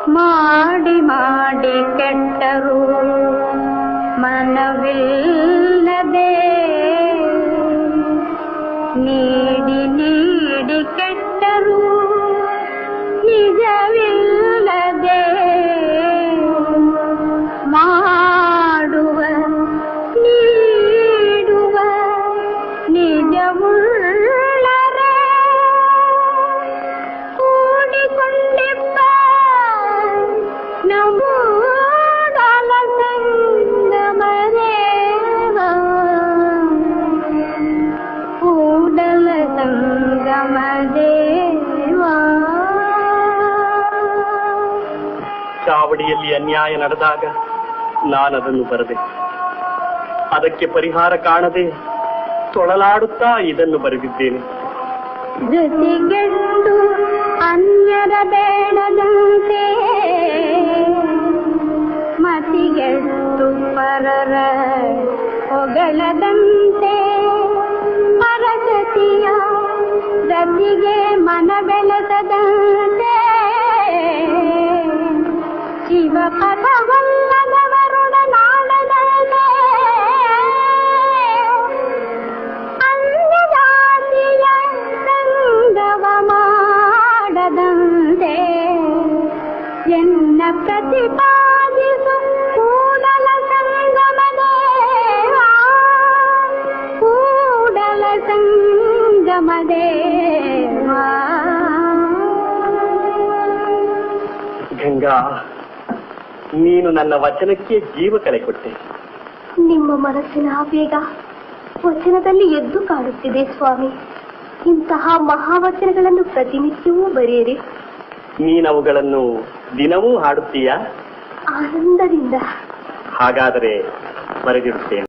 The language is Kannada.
ಮಾಡಿ ಮಾಡಿ ಕೆಟ್ಟರು ಮನವಿಲ್ಲದೆ, ನೀಡಿ ನೀಡಿ ಕೆಟ್ಟರು ನಿಜವಿಲ್ಲದೆ, ಮಾಡುವ ನೀಡುವ ನಿಜವುಳ್ಳರೆ ಕೂಡಿಕೊಂಡಿಪ್ಪ ನಮೂಡಲ ಸಂಗಮದೇವ, ಕೂಡಲ ಸಂಗಮದೇವ. ಚಾವಡಿಯಲ್ಲಿ ಅನ್ಯಾಯ ನಡೆದಾಗ ನಾನದನ್ನು ಬರೆದೆ. ಅದಕ್ಕೆ ಪರಿಹಾರ ಕಾಣದೆ ತೊಳಲಾಡುತ್ತಾ ಇದನ್ನು ಬರೆದಿದ್ದೇನೆ. ಜೊತೆಗೆಂದು ಅನ್ಯರ ಬೇಡದಂತೆ, ಮತಿಗೆಟ್ಟು ಪರರ ಹೊಗಳದಂತೆ, ಪರಗತಿಯ ರತಿಗೆ ಮನ ಬೆಳೆಸದಂತೆ, ಶಿವ ಪದವಲ್ಲದವರುಡನಾಡದಂತೆ, ಅನ್ಯಜಾತಿಯ ಸಂಗವ ಮಾಡದಂತೆ, ಎನ್ನ ಪ್ರತಿಪಾದಿಸು ಕೂಡಲ ಸಂಗಮದೇವ, ಕೂಡಲ ಸಂಗಮದೇವ. ಗಂಗಾ, ನೀನು ನನ್ನ ವಚನಕ್ಕೆ ಜೀವ ಕಳೆ ಕೊಟ್ಟೆ. ನಿಮ್ಮ ಮನಸ್ಸಿನ ಆವೇಗ ವಚನದಲ್ಲಿ ಎದ್ದು ಕಾಣುತ್ತಿದೆ ಸ್ವಾಮಿ. ಇಂತಹ ಮಹಾವಚನಗಳನ್ನು ಪ್ರತಿನಿತ್ಯವೂ ಬರೆಯಿರಿ. ನೀನವುಗಳನ್ನು ದಿನವೂ ಹಾಡುತ್ತೀಯಾ? ಆನಂದದಿಂದ. ಹಾಗಾದರೆ ಬರೆದಿರುತ್ತೇನೆ.